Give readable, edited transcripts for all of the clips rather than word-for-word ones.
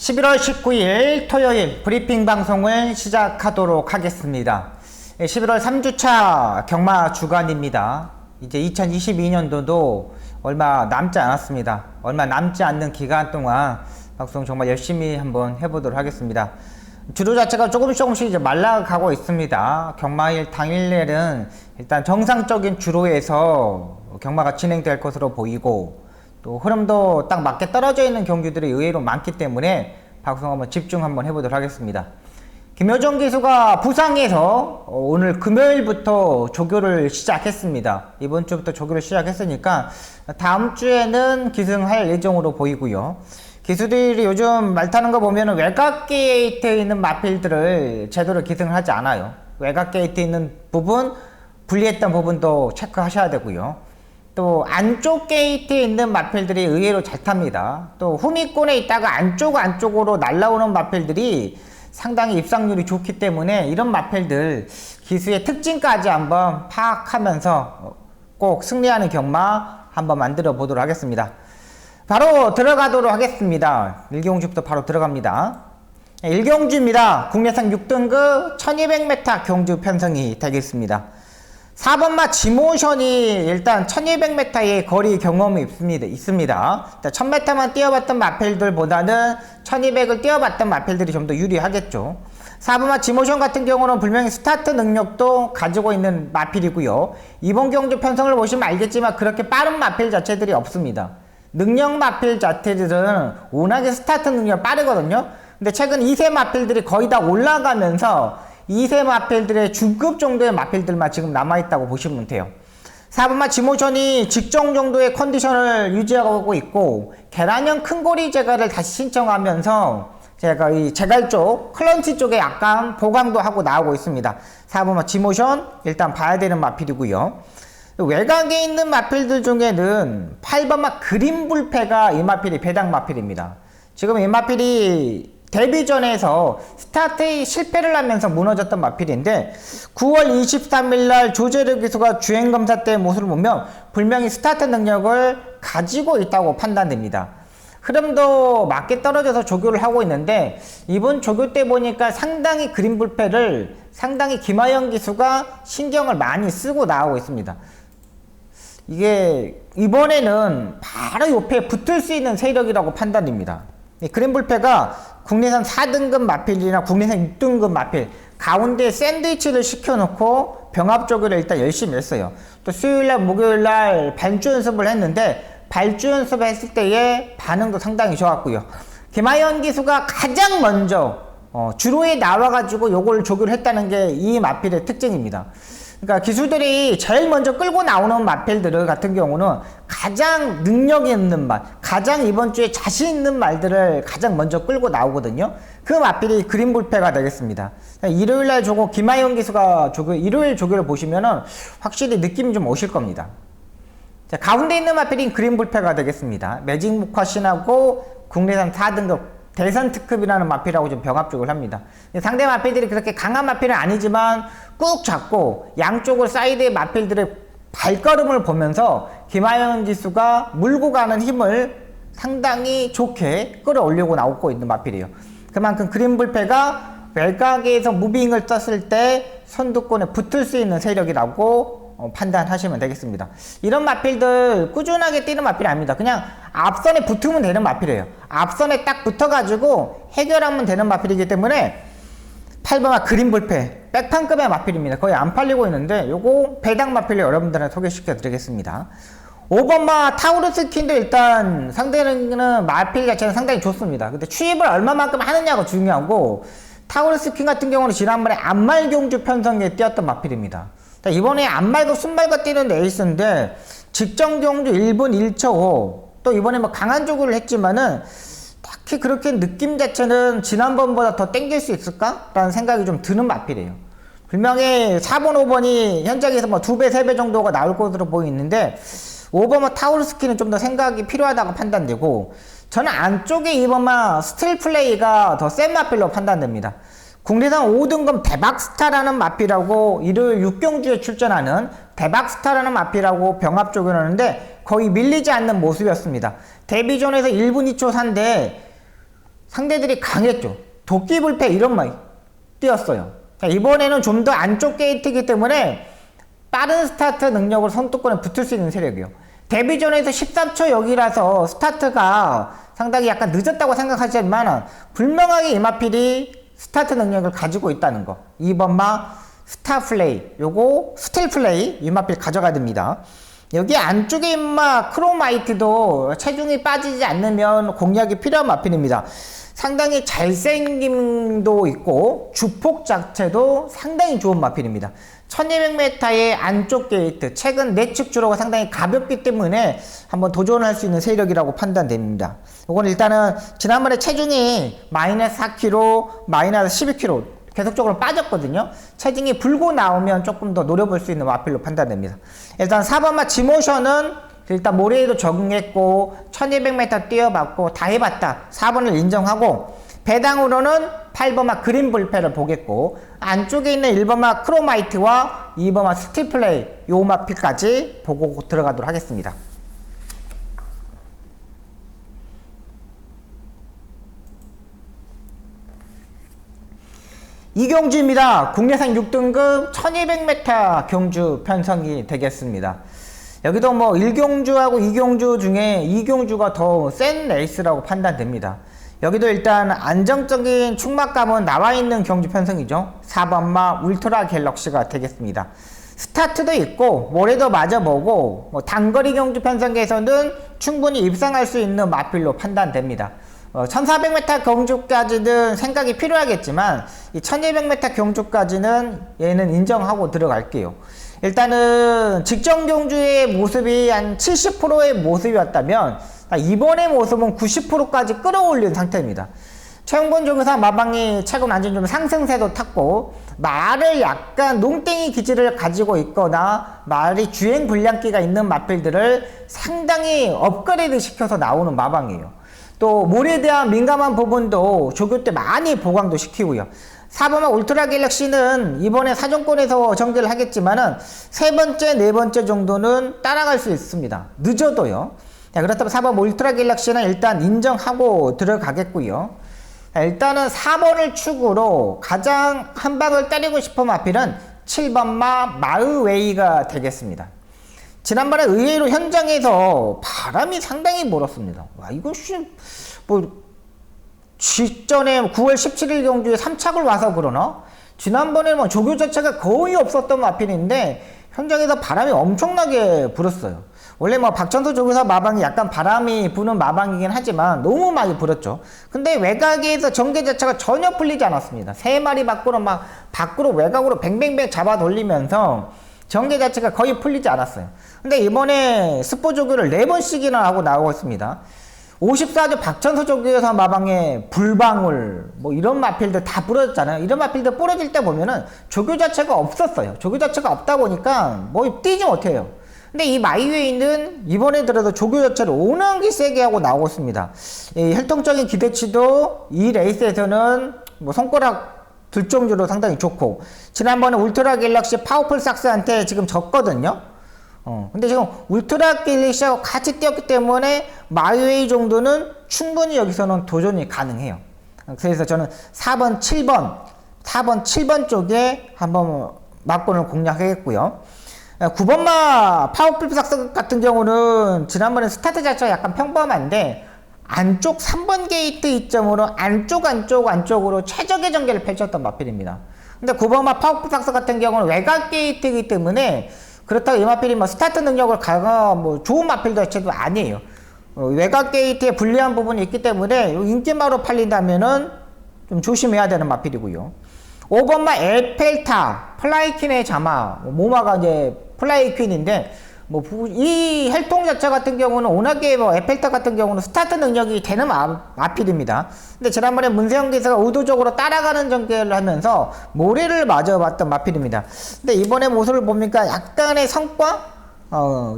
11월 19일 토요일 브리핑 방송을 시작하도록 하겠습니다. 11월 3주차 경마 주간입니다. 이제 2022년도도 얼마 남지 않았습니다. 얼마 남지 않는 기간 동안 방송 정말 열심히 한번 해보도록 하겠습니다. 주로 자체가 조금씩 이제 말라가고 있습니다. 경마일 당일날은 일단 정상적인 주로에서 경마가 진행될 것으로 보이고, 또 흐름도 딱 맞게 떨어져 있는 경주들이 의외로 많기 때문에 방송 한번 집중 한번 해보도록 하겠습니다. 김효정 기수가 부상해서 오늘 금요일부터 조교를 시작했습니다. 이번 주부터 조교를 시작했으니까 다음 주에는 기승할 예정으로 보이고요. 기수들이 요즘 말 타는 거 보면 외곽 게이트에 있는 마필들을 제대로 기승을 하지 않아요. 외곽 게이트에 있는 부분, 분리했던 부분도 체크하셔야 되고요. 또 안쪽 게이트에 있는 마필들이 의외로 잘 탑니다. 또 후미권에 있다가 안쪽으로 날라오는 마필들이 상당히 입상률이 좋기 때문에 이런 마필들 기수의 특징까지 한번 파악하면서 꼭 승리하는 경마 한번 만들어 보도록 하겠습니다. 바로 들어가도록 하겠습니다. 일경주부터 바로 들어갑니다. 일경주입니다. 국내산 6등급 1200m 경주 편성이 되겠습니다. 4번마 지모션이 일단 1200m의 거리 경험이 있습니다. 1000m만 뛰어봤던 마필들보다는 1200을 뛰어봤던 마필들이 좀 더 유리하겠죠. 4번마 지모션 같은 경우는 분명히 스타트 능력도 가지고 있는 마필이고요. 이번 경주 편성을 보시면 알겠지만 그렇게 빠른 마필 자체들이 없습니다. 능력 마필 자체들은 워낙에 스타트 능력이 빠르거든요. 근데 최근 2세 마필들이 거의 다 올라가면서 2세 마필들의 중급 정도의 마필들만 지금 남아있다고 보시면 돼요. 4번마 지모션이 직종 정도의 컨디션을 유지하고 있고, 계란형 큰고리 제갈을 다시 신청하면서 제가 이 제갈 쪽, 클런치 쪽에 약간 보강도 하고 나오고 있습니다. 4번마 지모션 일단 봐야 되는 마필이고요. 외곽에 있는 마필들 중에는 8번마 그린불패가 이 마필이 배당 마필입니다. 지금 이 마필이 데뷔전에서 스타트에 실패를 하면서 무너졌던 마필인데, 9월 23일날 조재르 기수가 주행검사 때 모습을 보면 분명히 스타트 능력을 가지고 있다고 판단됩니다. 흐름도 맞게 떨어져서 조교를 하고 있는데, 이번 조교 때 보니까 상당히 그린불패를 상당히 김하영 기수가 신경을 많이 쓰고 나오고 있습니다. 이게 이번에는 바로 옆에 붙을 수 있는 세력이라고 판단됩니다. 그린불패가 국내산 4등급 마필이나 국내산 6등급 마필 가운데 샌드위치를 시켜놓고 병합 조교를 일단 열심히 했어요. 또 수요일날 목요일날 발주 연습을 했는데, 발주 연습을 했을 때의 반응도 상당히 좋았고요. 김하연 기수가 가장 먼저 주로에 나와가지고 요걸 조교를 했다는 게 이 마필의 특징입니다. 그러니까 기수들이 제일 먼저 끌고 나오는 마필들 같은 경우는 가장 능력 있는 말, 가장 이번 주에 자신 있는 말들을 가장 먼저 끌고 나오거든요. 그 마필이 그린불패가 되겠습니다. 일요일날 조교, 김하영 기수가 일요일 조교를 보시면은 확실히 느낌이 좀 오실 겁니다. 자, 가운데 있는 마필인 그린불패가 되겠습니다. 매직 목화신하고 국내산 4등급 대선 특급이라는 마필하고 좀 병합쪽을 합니다. 상대 마필들이 그렇게 강한 마필은 아니지만 꾹 잡고 양쪽을 사이드의 마필들의 발걸음을 보면서 김하영 기수가 물고 가는 힘을 상당히 좋게 끌어올리고 나오고 있는 마필이에요. 그만큼 그린불패가 외곽에서 무빙을 떴을 때 선두권에 붙을 수 있는 세력이라고 판단하시면 되겠습니다. 이런 마필들 꾸준하게 뛰는 마필이 아닙니다. 그냥 앞선에 붙으면 되는 마필이에요. 앞선에 딱 붙어가지고 해결하면 되는 마필이기 때문에 8번마 그린불패 백판급의 마필입니다. 거의 안 팔리고 있는데 요거 배당 마필을 여러분들한테 소개시켜 드리겠습니다. 5번마 타우르스 킨도 일단 상대는 마필 자체는 상당히 좋습니다. 근데 추입을 얼마만큼 하느냐가 중요하고, 타우르스 킨 같은 경우는 지난번에 안말경주 편성에 뛰었던 마필입니다. 이번에 안말고 순말고 뛰는 에이스인데 직전 경주 1분 1초 또 이번에 뭐 강한 조교를 했지만은 딱히 그렇게 느낌 자체는 지난번보다 더 땡길 수 있을까? 라는 생각이 좀 드는 마필이에요. 분명히 4번, 5번이 현장에서 뭐 2배, 3배 정도가 나올 것으로 보이는데 5번만 타우르스키는 좀 더 생각이 필요하다고 판단되고, 저는 안쪽에 2번만 스틸 플레이가 더 센 마필로 판단됩니다. 국내산 5등급 대박스타라는 마필하고 일요일 6경주에 출전하는 대박스타라는 마필하고 병합 조교하는데 거의 밀리지 않는 모습이었습니다. 데뷔전에서 1분 2초 산데 상대들이 강했죠. 도끼불패 이런 말 뛰었어요. 자, 이번에는 좀 더 안쪽 게이트이기 때문에 빠른 스타트 능력으로 선두권에 붙을 수 있는 세력이요. 데뷔전에서 13초 여기라서 스타트가 상당히 약간 늦었다고 생각하지만 분명하게 이마필이 스타트 능력을 가지고 있다는 거. 2번 마 스타 플레이, 요거 스틸 플레이 이마필 가져가야 됩니다. 여기 안쪽에 임마 크로마이트도 체중이 빠지지 않으면 공략이 필요한 마필입니다. 상당히 잘생김도 있고 주폭 자체도 상당히 좋은 마필입니다. 1200m의 안쪽 게이트, 최근 내측 주로가 상당히 가볍기 때문에 한번 도전할 수 있는 세력이라고 판단됩니다. 이건 일단은 지난번에 체중이 마이너스 4kg, 마이너스 12kg 계속적으로 빠졌거든요. 체중이 불고 나오면 조금 더 노려볼 수 있는 마필로 판단됩니다. 일단 4번마 지모션은 일단 모레에도 적응했고 1200m 뛰어봤고 다 해봤다. 4번을 인정하고 배당으로는 8번마 그린 불패를 보겠고 안쪽에 있는 1번마 크로마이트와 2번마 스틸플레이 요 마필까지 보고 들어가도록 하겠습니다. 이경주입니다. 국내산 6등급 1200m 경주 편성이 되겠습니다. 여기도 뭐 1경주하고 2경주 중에 2경주가 더 센 레이스라고 판단됩니다. 여기도 일단 안정적인 충막감은 나와있는 경주 편성이죠. 4번마 울트라 갤럭시가 되겠습니다. 스타트도 있고 모래도 맞아보고 뭐 단거리 경주 편성에서는 충분히 입상할 수 있는 마필로 판단됩니다. 1400m 경주까지는 생각이 필요하겠지만 이 1200m 경주까지는 얘는 인정하고 들어갈게요. 일단은 직전 경주의 모습이 한 70%의 모습이었다면 이번의 모습은 90%까지 끌어올린 상태입니다. 최영본 조교사 마방이 최근 완전 좀 상승세도 탔고 말을 약간 농땡이 기질을 가지고 있거나 말이 주행 불량기가 있는 마필들을 상당히 업그레이드 시켜서 나오는 마방이에요. 또 몰에 대한 민감한 부분도 조교 때 많이 보강도 시키고요. 4번마 울트라 갤럭시는 이번에 사정권에서 정제를 하겠지만은 세 번째, 네 번째 정도는 따라갈 수 있습니다. 늦어도요. 자, 그렇다면 4번 울트라 갤럭시는 일단 인정하고 들어가겠고요. 자, 일단은 4번을 축으로 가장 한 방을 때리고 싶은 마필은 7번마 마으웨이가 되겠습니다. 지난번에 의외로 현장에서 바람이 상당히 몰았습니다. 와, 이거 뭐 직전에 9월 17일 경주에 3착을 와서 그러나? 지난번에 뭐 조교 자체가 거의 없었던 마필인데 현장에서 바람이 엄청나게 불었어요. 원래 뭐 박천수 조교사 마방이 약간 바람이 부는 마방이긴 하지만 너무 많이 불었죠. 근데 외곽에서 전개 자체가 전혀 풀리지 않았습니다. 3마리 밖으로 막 밖으로 외곽으로 뱅뱅뱅 잡아 돌리면서 전개 자체가 거의 풀리지 않았어요. 근데 이번에 스포 조교를 4번씩이나 하고 나오고 있습니다. 54조 박천수 조교사 마방에 불방울 뭐 이런 마필들 다 부러졌잖아요. 이런 마필들 부러질 때 보면은 조교 자체가 없었어요. 조교 자체가 없다 보니까 뭐 뛰지 못해요. 근데 이 마이웨이는 이번에 들어도 조교 자체를 오너기 세게 하고 나오고 있습니다. 이 혈통적인 기대치도 이 레이스에서는 뭐 손가락 들 정도로 상당히 좋고 지난번에 울트라 갤럭시 파워풀 삭스한테 지금 졌거든요. 근데 지금 울트라 갤럭시하고 같이 뛰었기 때문에 마이웨이 정도는 충분히 여기서는 도전이 가능해요. 그래서 저는 4번, 7번 쪽에 한번 막권을 공략하겠고요. 9번마 파워풀 삭스 같은 경우는 지난번에 스타트 자체가 약간 평범한데 안쪽 3번 게이트 이점으로 안쪽으로 최적의 전개를 펼쳤던 마필입니다. 근데 9번마 파워풀 삭스 같은 경우는 외곽 게이트이기 때문에 그렇다고 이 마필이 뭐 스타트 능력을 강화 뭐 좋은 마필 자체도 아니에요. 외곽 게이트에 불리한 부분이 있기 때문에 인기마로 팔린다면은 좀 조심해야 되는 마필이고요. 5번마 에펠타 플라이퀸의 자마 모마가 이제 플라이퀸인데 뭐 이 혈통 자체 같은 경우는 워낙에 뭐 에펠타 같은 경우는 스타트 능력이 되는 마필입니다. 근데 지난번에 문세영 기사가 의도적으로 따라가는 전개를 하면서 모래를 맞아봤던 마필입니다. 근데 이번에 모습을 보니까 약간의 성과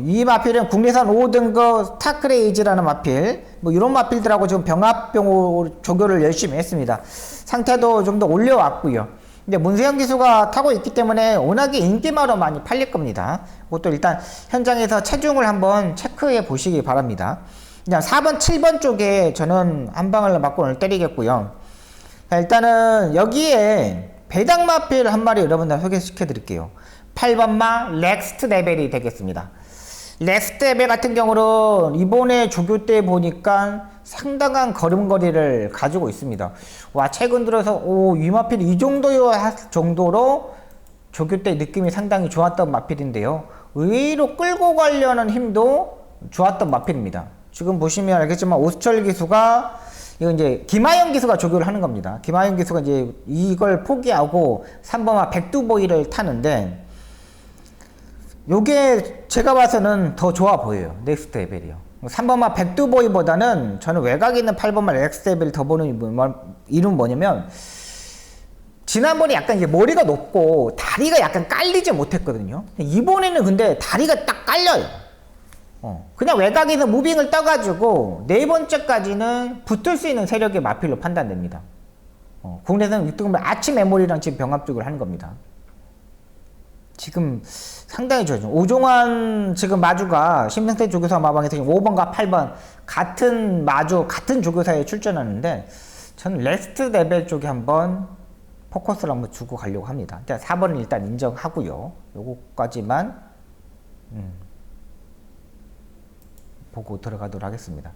이 마필은 국내산 5등급 스타크레이지라는 마필 뭐 이런 마필들하고 지금 병합병 조교를 열심히 했습니다. 상태도 좀 더 올려왔고요. 근데 문세영 기수가 타고 있기 때문에 워낙에 인기마로 많이 팔릴 겁니다. 그것도 일단 현장에서 체중을 한번 체크해 보시기 바랍니다. 그냥 4번, 7번 쪽에 저는 한 방을 맞고 오늘 때리겠고요. 자, 일단은 여기에 배당마필 한 마리 여러분들 소개시켜 드릴게요. 8번마 렉스트 레벨이 되겠습니다. 렉스트 레벨 같은 경우는 이번에 조교 때 보니까 상당한 걸음걸이를 가지고 있습니다. 와, 최근 들어서 이 마필이 이 정도요 할 정도로 조교 때 느낌이 상당히 좋았던 마필인데요. 의외로 끌고 가려는 힘도 좋았던 마필입니다. 지금 보시면 알겠지만 오수철 기수가 이거 이제 김하영 기수가 조교를 하는 겁니다. 김하영 기수가 이제 이걸 포기하고 3번화 백두보이를 타는데 요게 제가 봐서는 더 좋아 보여요. 넥스트 레벨이요. 3번화 백두보이보다는 저는 외곽에 있는 8번화 넥스트 레벨을 더 보는 이유는 뭐냐면 지난번에 약간 이제 머리가 높고 다리가 약간 깔리지 못했거든요. 이번에는 근데 다리가 딱 깔려요. 그냥 외곽에서 무빙을 떠가지고 네 번째까지는 붙을 수 있는 세력의 마필로 판단됩니다. 국내에서는 6등급 아침 메모리랑 지금 병합쪽을 하는 겁니다. 지금 상당히 좋아요. 오종환 지금 마주가 심승태 조교사 마방에서 5번과 8번 같은 마주 같은 조교사에 출전하는데 저는 레스트 레벨 쪽에 한번 포커스를 한번 주고 가려고 합니다. 4번은 일단 인정하고요. 요거까지만 보고 들어가도록 하겠습니다.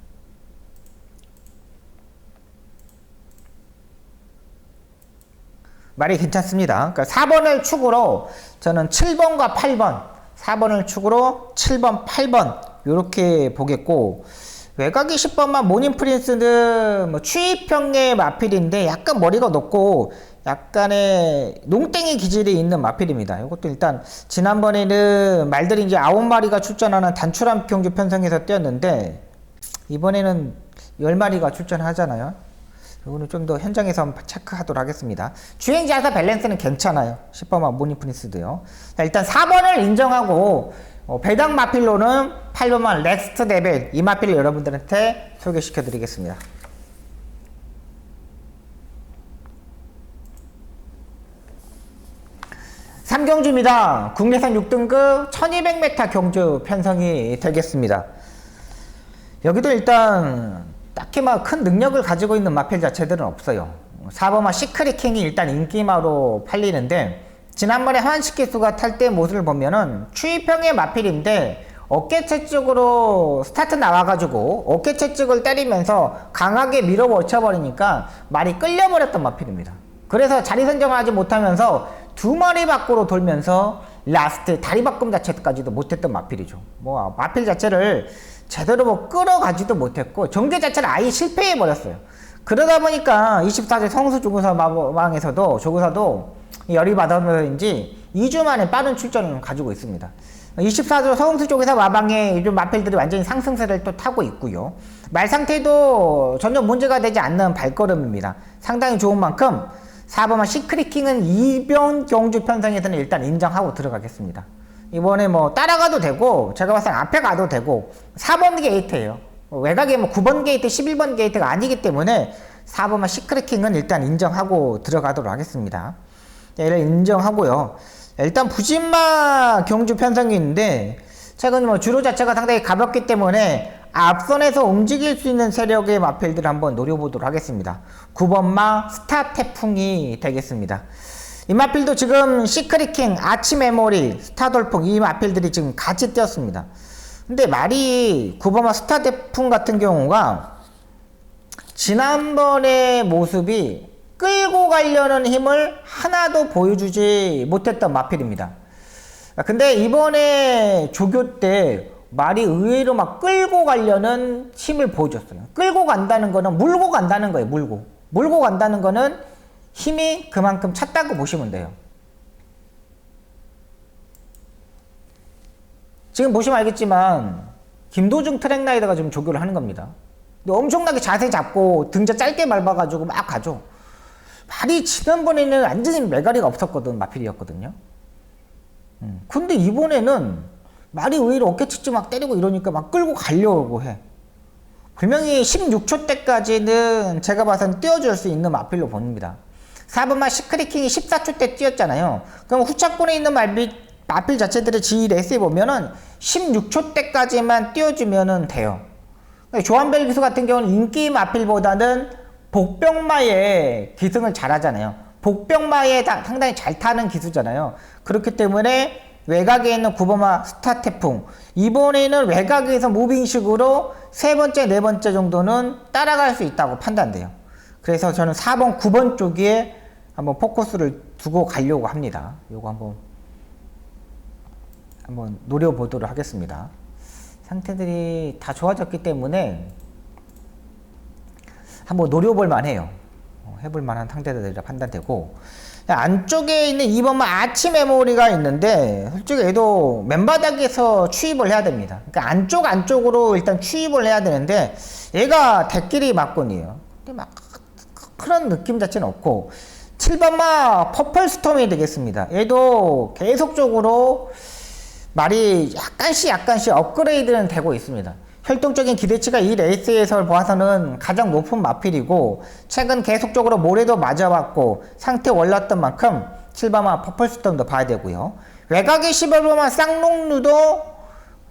말이 괜찮습니다. 그러니까 4번을 축으로 저는 7번과 8번, 4번을 축으로 7번, 8번 이렇게 보겠고 외곽이 10번만 모닝 프린스는 뭐 추입형의 마필인데 약간 머리가 높고 약간의 농땡이 기질이 있는 마필입니다. 이것도 일단 지난번에는 말들이 이제 9마리가 출전하는 단추람 경주 편성에서 뛰었는데 이번에는 10마리가 출전하잖아요. 이거는 좀 더 현장에서 한번 체크하도록 하겠습니다. 주행자사 밸런스는 괜찮아요. 10번만 모닝 프린스도요. 자, 일단 4번을 인정하고 배당 마필로는 8번만 넥스트 레벨 이 마필을 여러분들한테 소개시켜 드리겠습니다. 삼경주입니다. 국내산 6등급 1200m 경주 편성이 되겠습니다. 여기도 일단 딱히 막 큰 능력을 가지고 있는 마필 자체들은 없어요. 4번마 시크릿킹이 일단 인기마로 팔리는데 지난번에 한식 기수가 탈 때 모습을 보면은 추입형의 마필인데 어깨채 쪽으로 스타트 나와가지고 어깨채 쪽을 때리면서 강하게 밀어버쳐버리니까 말이 끌려버렸던 마필입니다. 그래서 자리 선정을 하지 못하면서 두 마리 밖으로 돌면서 라스트 다리 바꿈 자체까지도 못했던 마필이죠. 뭐 마필 자체를 제대로 뭐 끌어가지도 못했고 전개 자체를 아예 실패해버렸어요. 그러다 보니까 24세 성수 조교사 마방에서도 조교사도 열이 받아서인지 2주 만에 빠른 출전을 가지고 있습니다. 24세 성수 조교사 마방에 요즘 마필들이 완전히 상승세를 또 타고 있고요. 말 상태도 전혀 문제가 되지 않는 발걸음입니다. 상당히 좋은 만큼 4번만 시크릿킹은 이변 경주 편성에서는 일단 인정하고 들어가겠습니다. 이번에 뭐 따라가도 되고 제가 봤을 때 앞에 가도 되고 4번 게이트예요. 외곽에 뭐 9번 게이트, 11번 게이트가 아니기 때문에 4번만 시크릿킹은 일단 인정하고 들어가도록 하겠습니다. 얘를 인정하고요. 일단 부진마 경주 편성이 있는데 최근 뭐 주로 자체가 상당히 가볍기 때문에 앞선에서 움직일 수 있는 세력의 마필들을 한번 노려보도록 하겠습니다. 9번마 스타 태풍이 되겠습니다. 이 마필도 지금 시크릿킹, 아치 메모리, 스타 돌풍 이 마필들이 지금 같이 뛰었습니다. 근데 말이 9번마 스타 태풍 같은 경우가 지난번의 모습이 끌고 가려는 힘을 하나도 보여주지 못했던 마필입니다. 근데 이번에 조교 때 말이 의외로 막 끌고 가려는 힘을 보여줬어요. 끌고 간다는 거는 물고 간다는 거예요. 물고 간다는 거는 힘이 그만큼 찼다고 보시면 돼요. 지금 보시면 알겠지만 김도중 트랙라이더가 지금 조교를 하는 겁니다. 근데 엄청나게 자세 잡고 등자 짧게 밟아가지고 막 가죠. 말이 지난번에는 완전히 메가리가 없었거든. 마필이었거든요. 근데 이번에는 말이 의외로 어깨치지 막 때리고 이러니까 막 끌고 가려고 해. 분명히 16초 때까지는 제가 봐서는 띄워줄 수 있는 마필로 봅니다. 4번만 시크릿킹이 14초 때 뛰었잖아요. 그럼 후차권에 있는 마필 자체들의 G 레이스에 보면은 16초 때까지만 띄워주면은 돼요. 조한벨 기수 같은 경우는 인기 마필보다는 복병마의 기승을 잘하잖아요. 복병마에 상당히 잘 타는 기수잖아요. 그렇기 때문에 외곽에 있는 9번마 스타태풍, 이번에는 외곽에서 무빙식으로 세 번째, 네 번째 정도는 따라갈 수 있다고 판단돼요. 그래서 저는 4번, 9번 쪽에 한번 포커스를 두고 가려고 합니다. 요거 한번 노려보도록 하겠습니다. 상태들이 다 좋아졌기 때문에 한번 노려볼 만해요. 해볼 만한 상태들이라 판단되고, 안쪽에 있는 2번만 아치 메모리가 있는데 솔직히 얘도 맨바닥에서 추입을 해야 됩니다. 그러니까 안쪽으로 일단 추입을 해야 되는데 얘가 대끼리 막건이에요. 근데 막 그런 느낌 자체는 없고, 7번마 퍼플스톰이 되겠습니다. 얘도 계속적으로 말이 약간씩 업그레이드는 되고 있습니다. 활동적인 기대치가 이 레이스에서 보아서는 가장 높은 마필이고, 최근 계속적으로 모래도 맞아왔고 상태 올랐던 만큼 7번마 퍼플스톰도 봐야 되고요. 외곽의 11번마 쌍롱루도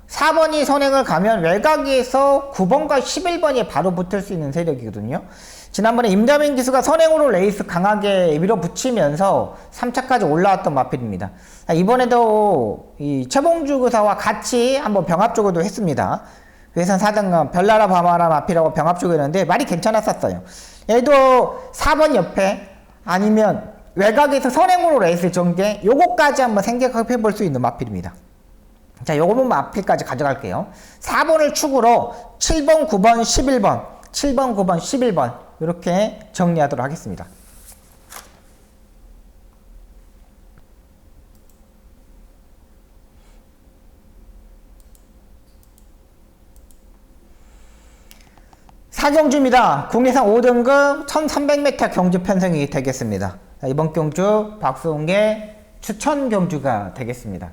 4번이 선행을 가면 외곽에서 9번과 11번이 바로 붙을 수 있는 세력이거든요. 지난번에 임다민 기수가 선행으로 레이스 강하게 밀어붙이면서 3차까지 올라왔던 마필입니다. 이번에도 이 최봉주 기사와 같이 한번 병합조교도 했습니다. 외선 4등급 별나라 바마라 마필하고 병합조교 했는데 말이 괜찮았었어요. 얘도 4번 옆에 아니면 외곽에서 선행으로 레이스 전개, 요거까지 한번 생각해 볼 수 있는 마필입니다. 자, 요거는 마필까지 가져갈게요. 4번을 축으로 7번, 9번, 11번, 7번, 9번, 11번 이렇게 정리하도록 하겠습니다. 사경주입니다. 국내상 5등급 1300m 경주 편성이 되겠습니다. 이번 경주 박수홍의 추천 경주가 되겠습니다.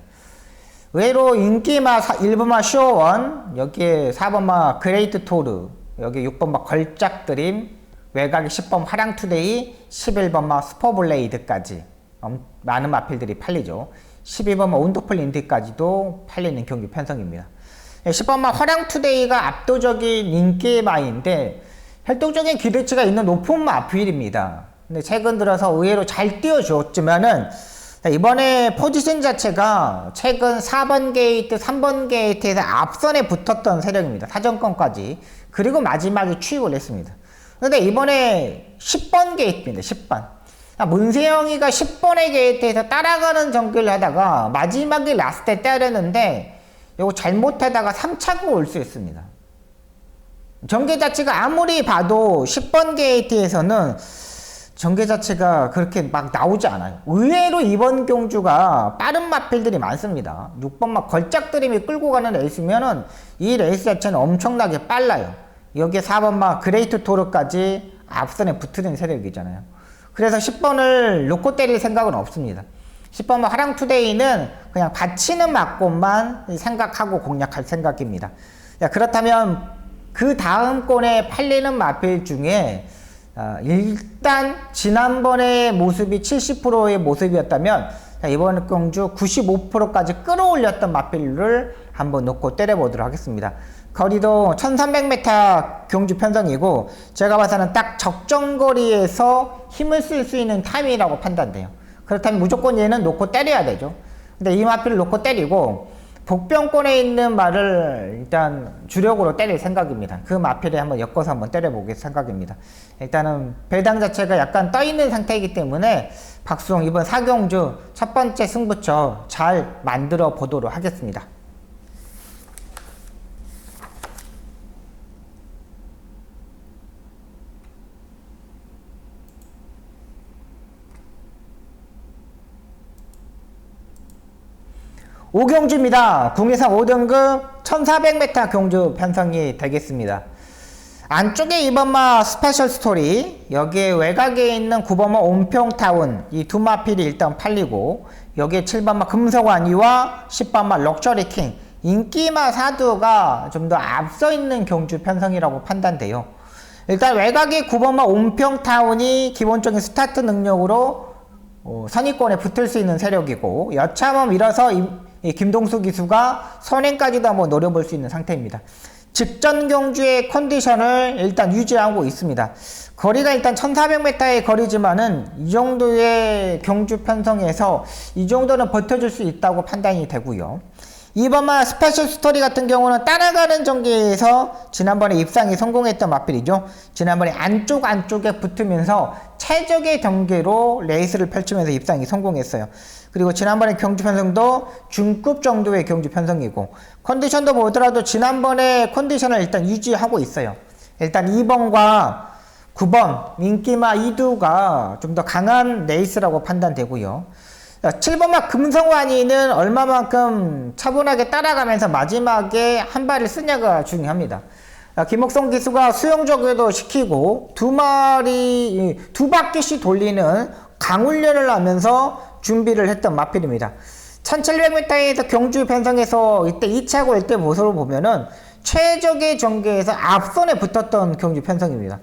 의외로 인기마 1번마 쇼원, 여기에 4번마 그레이트 토르, 여기 6번마 걸작드림, 외곽에 10번 화랑투데이, 11번마 슈퍼블레이드까지 많은 마필들이 팔리죠. 12번마 온도풀 인디까지도 팔리는 경주 편성입니다. 10번마 화랑투데이가 압도적인 인기의 마인데 활동적인 기대치가 있는 높은 마필입니다. 근데 최근 들어서 의외로 잘 뛰어줬지만은 이번에 포지션 자체가 최근 4번 게이트, 3번 게이트에서 앞선에 붙었던 세력입니다. 사정권까지. 그리고 마지막에 추입을 했습니다. 근데 이번에 10번 게이트입니다. 10번. 문세영이가 10번의 게이트에서 따라가는 전개를 하다가 마지막에 라스트에 때렸는데 이거 잘못하다가 3차가 올 수 있습니다. 전개 자체가 아무리 봐도 10번 게이트에서는 전개 자체가 그렇게 막 나오지 않아요. 의외로 이번 경주가 빠른 마필들이 많습니다. 6번 막 걸작드림이 끌고 가는 레이스면은 이 레이스 자체는 엄청나게 빨라요. 여기에 4번 막 그레이트 토르까지 앞선에 붙는 세력이잖아요. 그래서 10번을 놓고 때릴 생각은 없습니다. 10번 막 화랑투데이는 그냥 받치는 막곤만 생각하고 공략할 생각입니다. 자, 그렇다면 그 다음 권에 팔리는 마필 중에 일단 지난번의 모습이 70%의 모습이었다면 이번 경주 95%까지 끌어올렸던 마필을 한번 놓고 때려보도록 하겠습니다. 거리도 1300m 경주 편성이고 제가 봐서는 딱 적정거리에서 힘을 쓸 수 있는 타임이라고 판단돼요. 그렇다면 무조건 얘는 놓고 때려야 되죠. 근데 이 마필을 놓고 때리고 복병권에 있는 말을 일단 주력으로 때릴 생각입니다. 그 마필에 한번 엮어서 한번 때려보길 생각입니다. 일단은 배당 자체가 약간 떠있는 상태이기 때문에 박수홍 이번 4경주 첫 번째 승부처 잘 만들어 보도록 하겠습니다. 오경주입니다. 국내상 5등급 1400m 경주 편성이 되겠습니다. 안쪽에 2번마 스페셜 스토리, 여기에 외곽에 있는 9번마 온평타운, 이 두 마필이 일단 팔리고, 여기에 7번마 금성완이와 10번마 럭셔리킹, 인기마 사두가 좀 더 앞서 있는 경주 편성이라고 판단돼요. 일단 외곽에 9번마 온평타운이 기본적인 스타트 능력으로 선위권에 붙을 수 있는 세력이고, 여차하면 밀어서 이 김동수 기수가 선행까지도 한번 노려볼 수 있는 상태입니다. 직전 경주의 컨디션을 일단 유지하고 있습니다. 거리가 일단 1400m의 거리지만은 이 정도의 경주 편성에서 이 정도는 버텨줄 수 있다고 판단이 되고요. 이번만 스페셜 스토리 같은 경우는 따라가는 전개에서 지난번에 입상이 성공했던 마필이죠. 지난번에 안쪽에 붙으면서 최적의 경계로 레이스를 펼치면서 입상이 성공했어요. 그리고 지난번에 경주 편성도 중급 정도의 경주 편성이고 컨디션도 보더라도 지난번에 컨디션을 일단 유지하고 있어요. 일단 2번과 9번 인기마 이두가 좀 더 강한 레이스라고 판단되고요. 7번마 금성환이는 얼마만큼 차분하게 따라가면서 마지막에 한 발을 쓰냐가 중요합니다. 김옥성 기수가 수영적에도 시키고 두 바퀴씩 돌리는 강훈련을 하면서 준비를 했던 마필입니다. 1700m에서 경주 편성에서 이때 2차고 1대 모습을 보면은 최적의 전개에서 앞선에 붙었던 경주 편성입니다.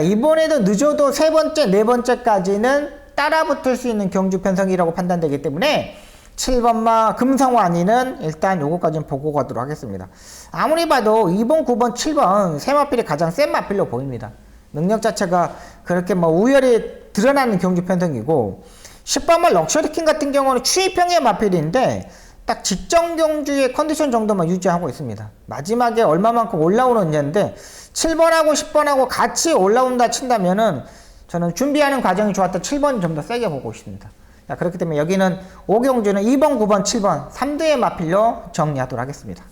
이번에도 늦어도 세 번째, 네 번째까지는 따라붙을 수 있는 경주 편성이라고 판단되기 때문에 7번마 금성환이는 일단 요거까지는 보고 가도록 하겠습니다. 아무리 봐도 2번, 9번, 7번 세 마필이 가장 센 마필로 보입니다. 능력 자체가 그렇게 뭐 우열이 드러나는 경주 편성이고 10번마 럭셔리킹 같은 경우는 추위평의 마필인데 딱 직전 경주의 컨디션 정도만 유지하고 있습니다. 마지막에 얼마만큼 올라오느냐인데 7번하고 10번하고 같이 올라온다 친다면은 저는 준비하는 과정이 좋았던 7번 좀 더 세게 보고 있습니다. 자, 그렇기 때문에 여기는 5경주는 2번, 9번, 7번 3대의 마필로 정리하도록 하겠습니다.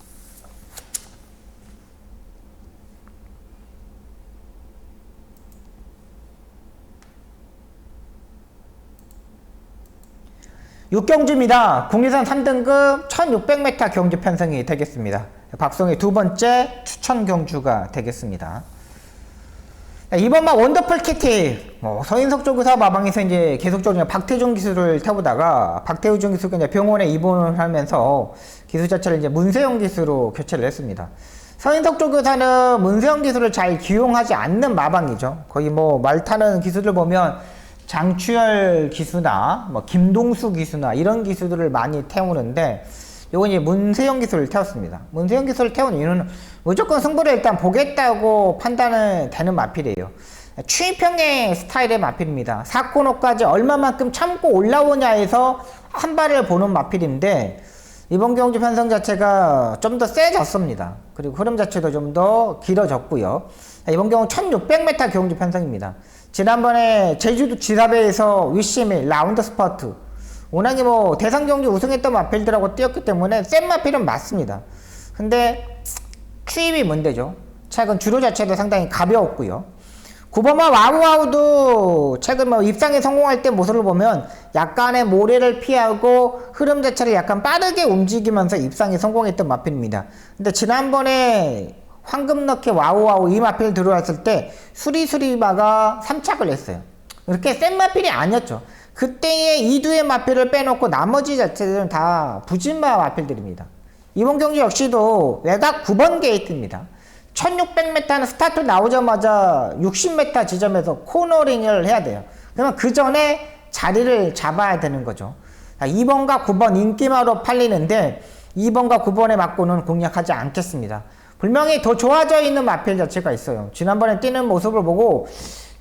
육경주입니다. 국리선 3등급 1600m 경주 편성이 되겠습니다. 박성의 두 번째 추천 경주가 되겠습니다. 이번만 원더풀 키티, 서인석 조교사 마방에서 이제 계속적으로 박태준 기수를 태우다가 박태준 기수가 이제 병원에 입원을 하면서 기수 자체를 이제 문세영 기수로 교체를 했습니다. 서인석 조교사는 문세영 기수를 잘 기용하지 않는 마방이죠. 거의 뭐 말 타는 기수들 보면 장추열 기수나 뭐 김동수 기수나 이런 기수들을 많이 태우는데 요건 이제 문세영 기수를 태웠습니다. 문세영 기수를 태운 이유는 무조건 승부를 일단 보겠다고 판단은 되는 마필이에요. 추위평의 스타일의 마필입니다. 4코너까지 얼마만큼 참고 올라오냐에서 한 발을 보는 마필인데 이번 경주 편성 자체가 좀 더 세졌습니다. 그리고 흐름 자체도 좀 더 길어졌고요. 이번 경우 1600m 경주 편성입니다. 지난번에 제주도 지사배에서 위시밀 라운드 스퍼트 워낙에 뭐 대상 경주 우승했던 마필들하고 뛰었기 때문에 센 마필은 맞습니다. 근데 추입이 문제죠. 최근 주로 자체도 상당히 가벼웠고요. 9번마 와우와우도 최근 뭐 입상에 성공할 때 모습을 보면 약간의 모래를 피하고 흐름 자체를 약간 빠르게 움직이면서 입상에 성공했던 마필입니다. 근데 지난번에 황금넣기 와우와우 이 마필 들어왔을 때 수리수리마가 3착을 했어요. 그렇게 센 마필이 아니었죠. 그때의 2두의 마필을 빼놓고 나머지 자체들은 다 부진마 마필들입니다. 이번 경주 역시도 외곽 9번 게이트입니다. 1600m는 스타트 나오자마자 60m 지점에서 코너링을 해야 돼요. 그러면 그 전에 자리를 잡아야 되는 거죠. 2번과 9번 인기마로 팔리는데 2번과 9번에 맞고는 공략하지 않겠습니다. 분명히 더 좋아져 있는 마필 자체가 있어요. 지난번에 뛰는 모습을 보고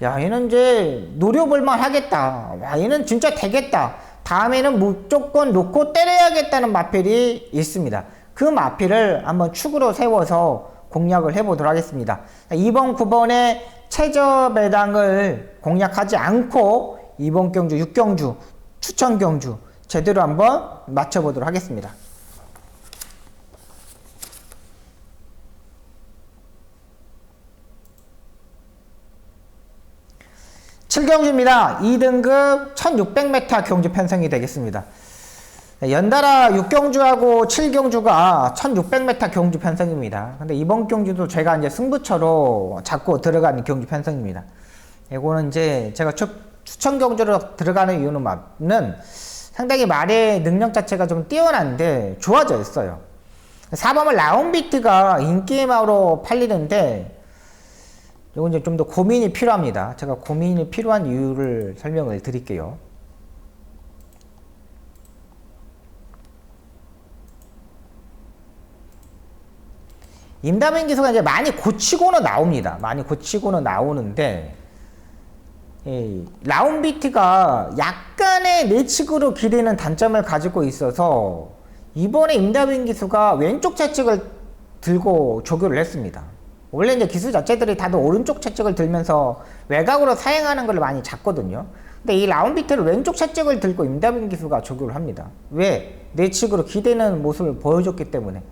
야 얘는 이제 노려볼만 하겠다. 와 얘는 진짜 되겠다. 다음에는 무조건 놓고 때려야겠다는 마필이 있습니다. 그 마필을 한번 축으로 세워서 공략을 해보도록 하겠습니다. 2번, 9번의 최저 배당을 공략하지 않고 2번 경주, 6경주, 추천 경주 제대로 한번 맞춰보도록 하겠습니다. 7경주입니다. 2등급 1600m 경주 편성이 되겠습니다. 연달아 6경주하고 7경주가 1600m 경주 편성입니다. 근데 이번 경주도 제가 이제 승부처로 잡고 들어가는 경주 편성입니다. 이거는 이제 제가 추천 경주로 들어가는 이유는 상당히 말의 능력 자체가 좀 뛰어난데 좋아져 있어요. 4번은 라운비트가 인기마로 팔리는데 이건 이제 좀 더 고민이 필요합니다. 제가 고민이 필요한 이유를 설명을 드릴게요. 임다빈 기수가 이제 많이 고치고는 나옵니다. 많이 고치고는 나오는데, 라운비트가 약간의 내측으로 기대는 단점을 가지고 있어서 이번에 임다빈 기수가 왼쪽 채찍을 들고 조교를 했습니다. 원래 이제 기수 자체들이 다들 오른쪽 채찍을 들면서 외곽으로 사행하는 걸 많이 잡거든요. 근데 이 라운비트를 왼쪽 채찍을 들고 임다빈 기수가 조교를 합니다. 왜? 내측으로 기대는 모습을 보여줬기 때문에.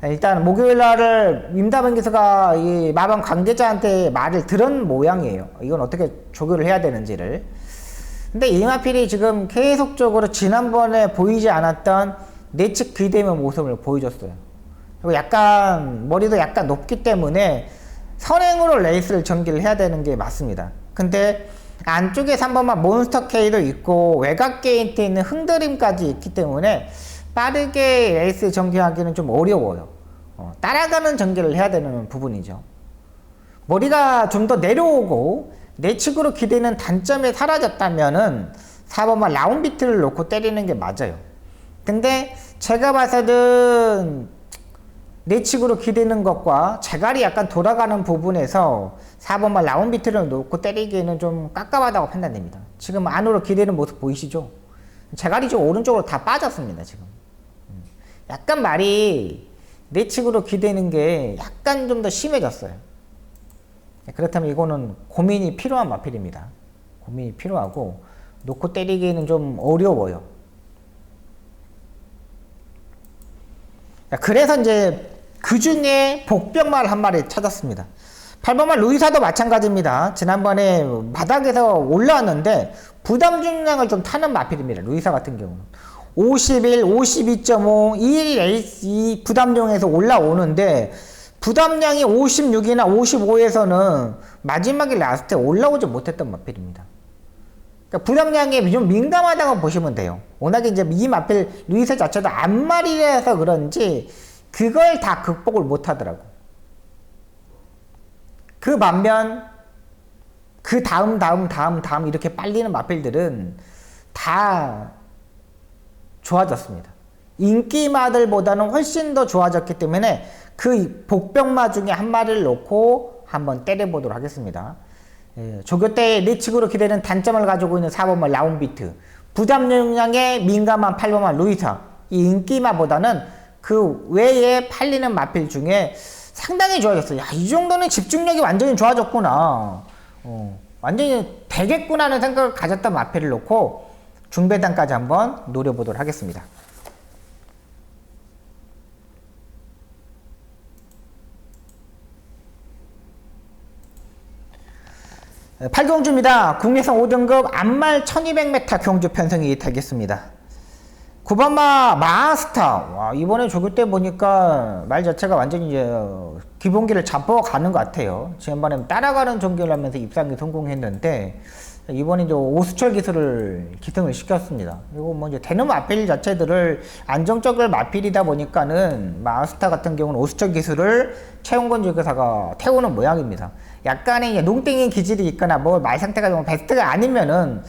일단 목요일 날을 임다빈 기수가 이 마방 관계자한테 말을 들은 모양이에요. 이건 어떻게 조교를 해야 되는지를. 근데 이마필이 지금 계속적으로 지난번에 보이지 않았던 내측 기대의 모습을 보여줬어요. 그리고 약간 머리도 약간 높기 때문에 선행으로 레이스를 전개를 해야 되는 게 맞습니다. 근데 안쪽에 3번만 몬스터 K도 있고 외곽 게이트에 있는 흥드림까지 있기 때문에 빠르게 레이스 전개하기는 좀 어려워요. 따라가는 전개를 해야 되는 부분이죠. 머리가 좀 더 내려오고 내측으로 기대는 단점이 사라졌다면은 4번만 라운비트를 놓고 때리는 게 맞아요. 근데 제가 봐서는 내측으로 기대는 것과 제갈이 약간 돌아가는 부분에서 4번만 라운비트를 놓고 때리기에는 좀 깝깝하다고 판단됩니다. 지금 안으로 기대는 모습 보이시죠? 제갈이 좀 오른쪽으로 다 빠졌습니다, 지금. 약간 말이 내측으로 기대는 게 약간 좀 더 심해졌어요. 그렇다면 이거는 고민이 필요한 마필입니다. 고민이 필요하고 놓고 때리기는 좀 어려워요. 그래서 이제 그 중에 복병말 한 마리 찾았습니다. 8번말 루이사도 마찬가지입니다. 지난번에 바닥에서 올라왔는데 부담 중량을 좀 타는 마필입니다. 루이사 같은 경우는 51, 52.5, 이 부담량에서 올라오는데 부담량이 56이나 55에서는 마지막에 라스트에 올라오지 못했던 마필입니다. 그러니까 부담량에 좀 민감하다고 보시면 돼요. 워낙에 이제 이 마필 루이사 자체도 앞말이라서 그런지 그걸 다 극복을 못 하더라고. 그 반면 그 다음 이렇게 빨리는 마필들은 다 좋아졌습니다. 인기마들보다는 훨씬 더 좋아졌기 때문에 그 복병마 중에 한 마리를 놓고 한번 때려보도록 하겠습니다. 조교 때 내측으로 기대는 단점을 가지고 있는 4번마 라운비트, 부담 용량에 민감한 8번마 루이사, 이 인기마보다는 그 외에 팔리는 마필 중에 상당히 좋아졌어요. 야, 이 정도는 집중력이 완전히 좋아졌구나. 완전히 되겠구나 하는 생각을 가졌던 마필을 놓고 중배단까지 한번 노려보도록 하겠습니다. 팔경주입니다. 국내선 5등급 안말 1200m 경주 편성이 되겠습니다. 9번마 마스터. 와, 이번에 조교 때 보니까 말 자체가 완전히 이제 기본기를 잡아가는 것 같아요. 지난번에 따라가는 전개를 하면서 입상에 성공했는데 이번에 이제 오수철 기술을 기승을 시켰습니다. 그리고 뭐 이제 되는 마필 자체들을 안정적인 마필이다 보니까는 마스터 같은 경우는 오수철 기술을 최용건 조교사가 태우는 모양입니다. 약간의 이제 농땡이 기질이 있거나 뭐 말 상태가 좀 베스트가 아니면은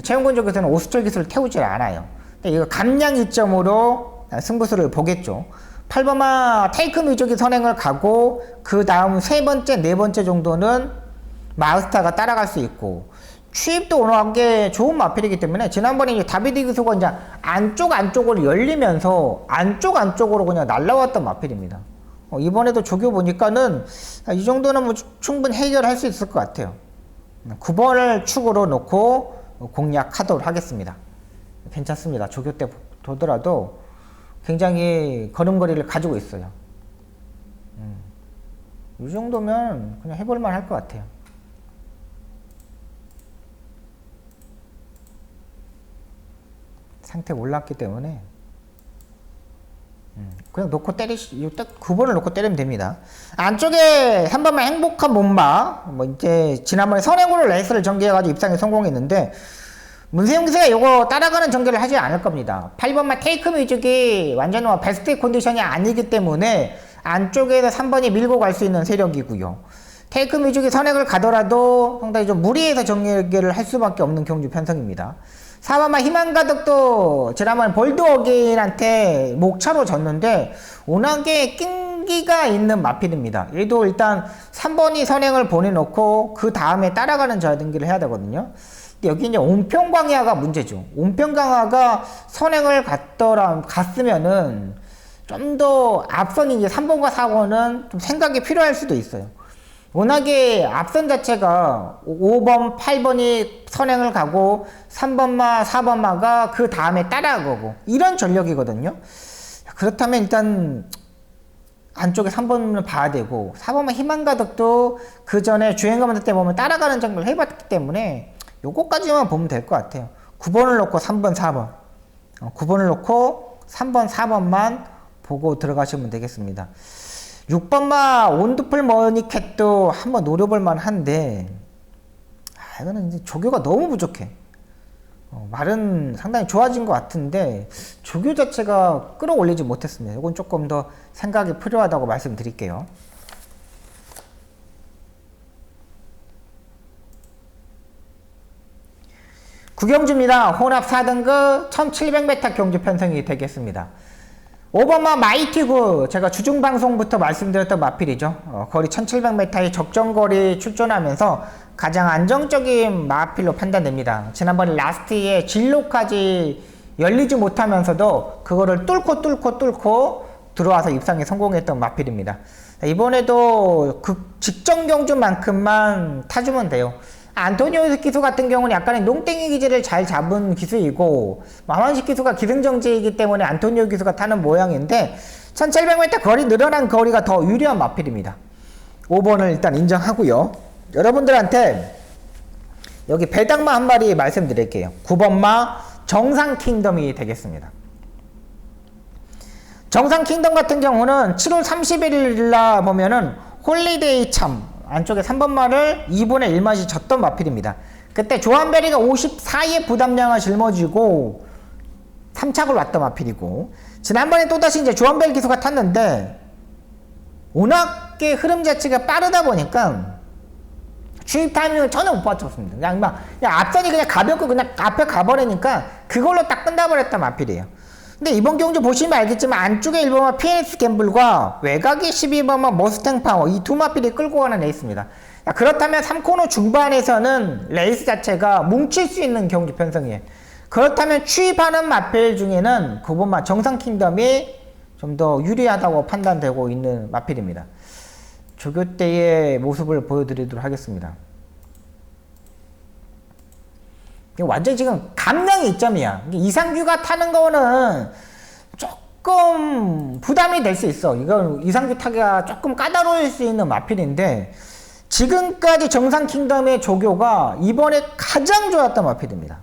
최용건 조교사는 오수철 기술을 태우질 않아요. 근데 이거 감량 이점으로 승부수를 보겠죠. 8번마 테이크 미족이 선행을 가고 그 다음 세 번째, 네 번째 정도는 마스터가 따라갈 수 있고 취입도 워낙에 좋은 마필이기 때문에 지난번에 이제 다비드 기수가 이제 안쪽으로 열리면서 안쪽으로 그냥 날라왔던 마필입니다. 이번에도 조교 보니까는 이 정도는 뭐 충분히 해결할 수 있을 것 같아요. 9번을 축으로 놓고 공략하도록 하겠습니다. 괜찮습니다. 조교 때 보더라도 굉장히 걸음걸이를 가지고 있어요. 이 정도면 그냥 해볼만 할 것 같아요. 상태가 올랐기 때문에 그냥 놓고 9번을 놓고 때리면 됩니다. 안쪽에 3번만 행복한 몸마, 뭐 이제 지난번에 선행으로 레이스를 전개해가지고 입상에 성공했는데 문세영 기수가 이거 따라가는 전개를 하지 않을 겁니다. 8번만 테이크 뮤직이 완전 베스트 컨디션이 아니기 때문에 안쪽에서 3번이 밀고 갈 수 있는 세력이고요. 테이크 뮤직이 선행을 가더라도 상당히 좀 무리해서 전개를 할 수밖에 없는 경주 편성입니다. 4번만 희망가득도 지난번 볼드 어게인한테 목차로 졌는데 워낙에 끈기가 있는 마필입니다. 얘도 일단 3번이 선행을 보내놓고 그 다음에 따라가는 자등기를 해야 되거든요. 근데 여기 이제 온평강화가 문제죠. 온평강화가 선행을 갔으면은 좀 더 앞선 이제 3번과 4번은 좀 생각이 필요할 수도 있어요. 워낙에 앞선 자체가 5번, 8번이 선행을 가고 3번마, 4번마가 그 다음에 따라가고 이런 전력이거든요. 그렇다면 일단 안쪽에 3번을 봐야 되고 4번마 희망가득도 그 전에 주행가면서 때 보면 따라가는 정도를 해봤기 때문에 요거까지만 보면 될 것 같아요. 9번을 놓고 3번, 4번 9번을 놓고 3번, 4번만 보고 들어가시면 되겠습니다. 6번마 온두풀 머니캣도 한번 노려볼 만한데 이거는 이제 조교가 너무 부족해. 말은 상당히 좋아진 것 같은데 조교 자체가 끌어올리지 못했습니다. 이건 조금 더 생각이 필요하다고 말씀드릴게요. 구경주입니다. 혼합 4등급 1700m 경주 편성이 되겠습니다. 5번마 마이티구 제가 주중방송부터 말씀드렸던 마필이죠. 거리 1700m의 적정거리 출전하면서 가장 안정적인 마필로 판단됩니다. 지난번에 라스트에 진로까지 열리지 못하면서도 그거를 뚫고 들어와서 입상에 성공했던 마필입니다. 이번에도 그 직전 경주만큼만 타주면 돼요. 안토니오 기수 같은 경우는 약간의 농땡이 기질을 잘 잡은 기수이고 마만식 기수가 기승정지이기 때문에 안토니오 기수가 타는 모양인데 1700m 거리 늘어난 거리가 더 유리한 마필입니다. 5번을 일단 인정하고요. 여러분들한테 여기 배당마 한 마리 말씀드릴게요. 9번마 정상킹덤이 되겠습니다. 정상킹덤 같은 경우는 7월 31일날 보면은 홀리데이 참 안쪽에 3번마를 2분의 1맛이 졌던 마필입니다. 그때 조한베리가 54의 부담량을 짊어지고 3착을 왔던 마필이고 지난번에 또다시 이제 조한베리 기수가 탔는데 워낙에 흐름 자체가 빠르다 보니까 주입 타이밍을 전혀 못 맞췄습니다. 그냥 앞선이 그냥 가볍고 그냥 앞에 가버리니까 그걸로 딱 끝나버렸던 마필이에요. 근데 이번 경주 보시면 알겠지만 안쪽에 1번마 PNS 갬블과 외곽에 12번마 머스탱 파워 이 두 마필이 끌고 가는 레이스입니다. 그렇다면 3코너 중반에서는 레이스 자체가 뭉칠 수 있는 경주 편성이에요. 그렇다면 추입하는 마필 중에는 9번마 정상킹덤이 좀 더 유리하다고 판단되고 있는 마필입니다. 조교 때의 모습을 보여드리도록 하겠습니다. 완전히 지금 감량이 이점이야. 이상규가 타는 거는 조금 부담이 될 수 있어. 이건 이상규 타기가 조금 까다로울 수 있는 마필인데 지금까지 정상킹덤의 조교가 이번에 가장 좋았던 마필입니다.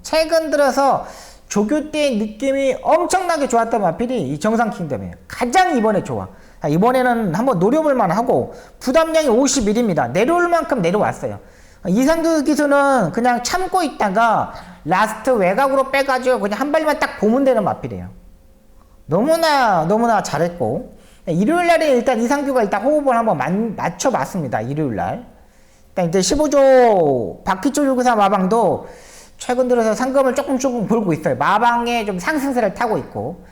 최근 들어서 조교 때의 느낌이 엄청나게 좋았던 마필이 이 정상킹덤이에요. 가장 이번에 좋아. 이번에는 한번 노려볼 만하고 부담량이 51입니다. 내려올 만큼 내려왔어요. 이상규 기수는 그냥 참고 있다가 라스트 외곽으로 빼가지고 그냥 한 발만 딱 보면 되는 마필이에요. 너무나 잘했고 일요일날에 일단 이상규가 일단 호흡을 한번 맞춰봤습니다. 일요일날 일단 이제 15조 바퀴조 요구사 마방도 최근 들어서 상금을 조금 벌고 있어요. 마방에 좀 상승세를 타고 있고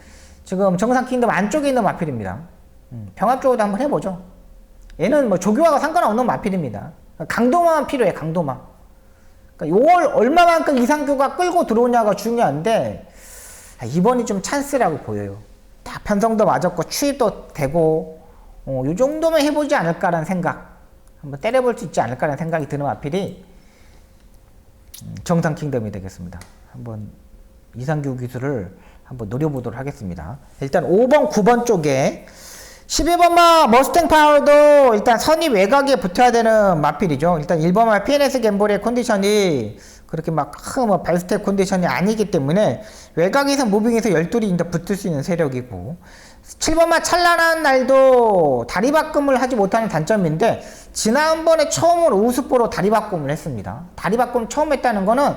지금 정상킹덤 안쪽에 있는 마필입니다. 병합적으로도 한번 해보죠. 얘는 뭐 조교와가 상관없는 마필입니다. 강도만 필요해. 강도만. 그러니까 요걸 얼마만큼 이상규가 끌고 들어오냐가 중요한데 이번이 좀 찬스라고 보여요. 다 편성도 맞았고 추입도 되고 요 정도면 해보지 않을까라는 생각, 한번 때려볼 수 있지 않을까라는 생각이 드는 마필이 정상킹덤이 되겠습니다. 한번 이상규 기술을 한번 노려보도록 하겠습니다. 일단 5번, 9번 쪽에 12번마 머스탱 파워도 일단 선이 외곽에 붙어야 되는 마필이죠. 일단 1번마 PNS 갬블의 컨디션이 그렇게 막 발스텝 컨디션이 아니기 때문에 외곽에서 무빙에서 12이 이제 붙을 수 있는 세력이고 7번마 찬란한 날도 다리바꿈을 하지 못하는 단점인데 지난번에 처음으로 우스포로 다리바꿈을 했습니다. 다리바꿈 처음 했다는 거는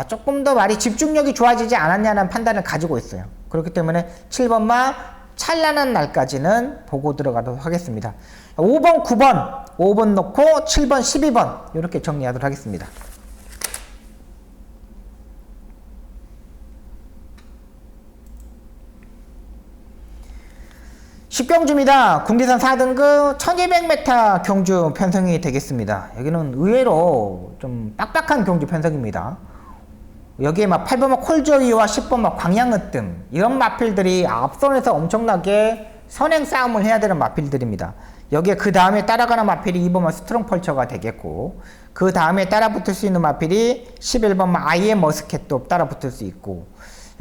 조금 더 말이 집중력이 좋아지지 않았냐는 판단을 가지고 있어요. 그렇기 때문에 7번마 찬란한 날까지는 보고 들어가도록 하겠습니다. 5번, 9번, 5번 놓고 7번, 12번 이렇게 정리하도록 하겠습니다. 10경주입니다. 국내선 4등급 1200m 경주 편성이 되겠습니다. 여기는 의외로 좀 빡빡한 경주 편성입니다. 여기에 막 8번마 콜조이와 10번마 광양으뜸 이런 마필들이 앞선에서 엄청나게 선행 싸움을 해야 되는 마필들입니다. 여기에 그 다음에 따라가는 마필이 2번마 스트롱펄처가 되겠고, 그 다음에 따라붙을 수 있는 마필이 11번마 아이엠 머스켓도 따라붙을 수 있고,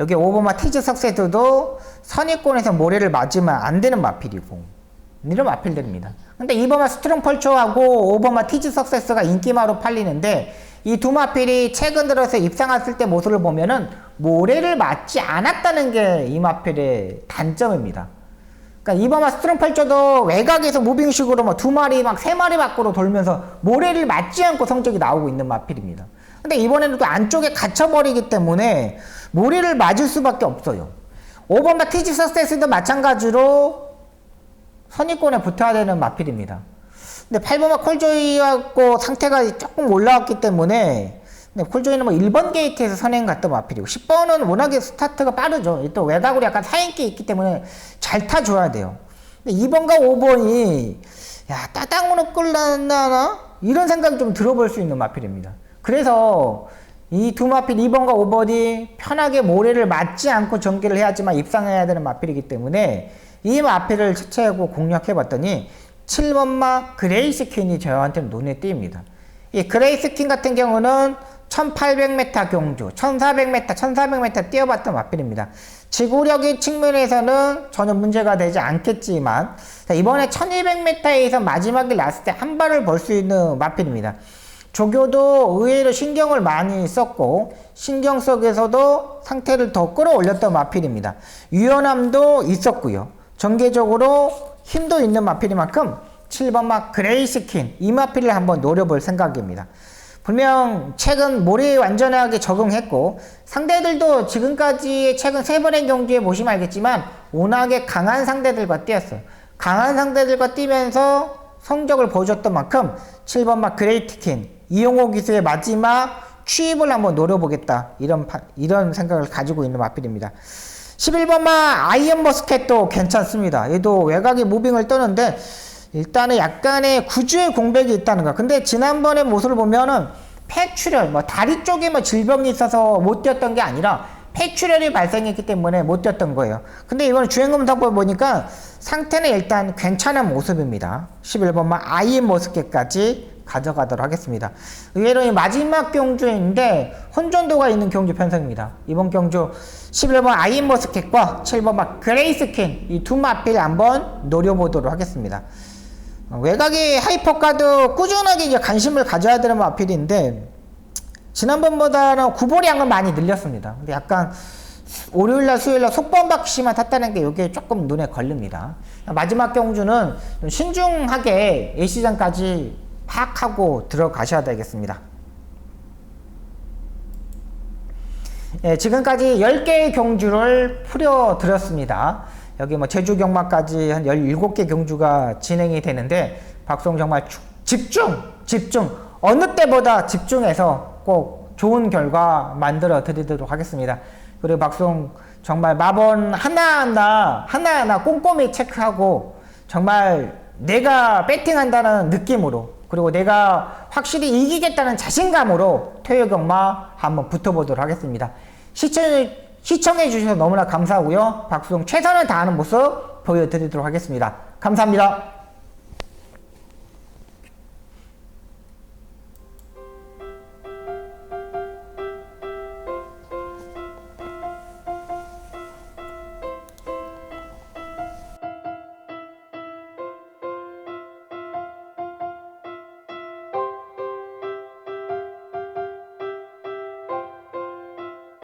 여기 5번마 티즈 석세드도 선입권에서 모래를 맞으면 안 되는 마필이고, 이런 마필들입니다. 근데 2번마 스트롱펄처하고 5번마 티즈 석세스가 인기마로 팔리는데, 이 두 마필이 최근 들어서 입상했을 때 모습을 보면은 모래를 맞지 않았다는 게 이 마필의 단점입니다. 그러니까 이번마 스트롱펄처도 외곽에서 무빙식으로 막 2마리 막 3마리 밖으로 돌면서 모래를 맞지 않고 성적이 나오고 있는 마필입니다. 근데 이번에는 또 안쪽에 갇혀버리기 때문에 모래를 맞을 수밖에 없어요. 5번마 티지 서세스도 마찬가지로 선입권에 붙어야 되는 마필입니다. 근데 8번마 콜조이하고 상태가 조금 올라왔기 때문에, 근데 콜조이는 뭐 1번 게이트에서 선행 갔던 마필이고, 10번은 워낙에 스타트가 빠르죠. 또 외곽으로 약간 사인기 있기 때문에 잘 타줘야 돼요. 근데 2번과 5번이 야 따당으로 끌라나 이런 생각이 좀 들어볼 수 있는 마필입니다. 그래서 이 두 마필 2번과 5번이 편하게 모래를 맞지 않고 전개를 해야지만 입상해야 되는 마필이기 때문에 이 마필을 채취하고 공략해 봤더니 7번마 그레이스킨이 저한테는 눈에 띕니다. 이 그레이스킨 같은 경우는 1800m 경주, 1400m 뛰어봤던 마필입니다. 지구력의 측면에서는 전혀 문제가 되지 않겠지만, 이번에 1200m에서 마지막에 났을 때 한 발을 볼 수 있는 마필입니다. 조교도 의외로 신경을 많이 썼고, 신경 속에서도 상태를 더 끌어올렸던 마필입니다. 유연함도 있었고요. 전개적으로 힘도 있는 마필인 만큼 7번마 그레이스킨, 이 마필을 한번 노려볼 생각입니다. 분명 최근 모래에 완전하게 적응했고, 상대들도 지금까지 최근 3번의 경주에 보시면 알겠지만 워낙에 강한 상대들과 뛰었어요. 강한 상대들과 뛰면서 성적을 보여줬던 만큼 7번마 그레이트킨, 이용호 기수의 마지막 취입을 한번 노려보겠다, 이런 생각을 가지고 있는 마필입니다. 11번마 아이언 머스켓도 괜찮습니다. 얘도 외곽에 무빙을 떠는데 일단은 약간의 구주의 공백이 있다는 거. 근데 지난번에 모습을 보면은 폐출혈, 뭐 다리 쪽에 뭐 질병이 있어서 못 뛰었던 게 아니라 폐출혈이 발생했기 때문에 못 뛰었던 거예요. 근데 이번 주행검사를 보니까 상태는 일단 괜찮은 모습입니다. 11번마 아이엠 머스켓까지 가져가도록 하겠습니다. 의외로 이 마지막 경주인데 혼전도가 있는 경주 편성입니다. 이번 경주 11번 아이엠 머스켓과 7번마 그레이스킨, 이 두 마필 한번 노려보도록 하겠습니다. 외곽의 하이퍼카도 꾸준하게 이제 관심을 가져야 되는 마필인데, 지난번보다는 구보량은 많이 늘렸습니다. 근데 약간 월요일날 수요일날 속범박시만 탔다는 게 이게 조금 눈에 걸립니다. 마지막 경주는 좀 신중하게 A시장까지 파악하고 들어가셔야 되겠습니다. 예, 지금까지 10개의 경주를 풀어드렸습니다. 여기 뭐 제주 경마까지 한 17개 경주가 진행이 되는데, 박송 정말 집중! 어느 때보다 집중해서 꼭 좋은 결과 만들어 드리도록 하겠습니다. 그리고 박송 정말 마번 하나하나 꼼꼼히 체크하고, 정말 내가 배팅한다는 느낌으로, 그리고 내가 확실히 이기겠다는 자신감으로 토요 경마 한번 붙어보도록 하겠습니다. 시청해 주셔서 너무나 감사하고요. 박수홍 최선을 다하는 모습 보여드리도록 하겠습니다. 감사합니다.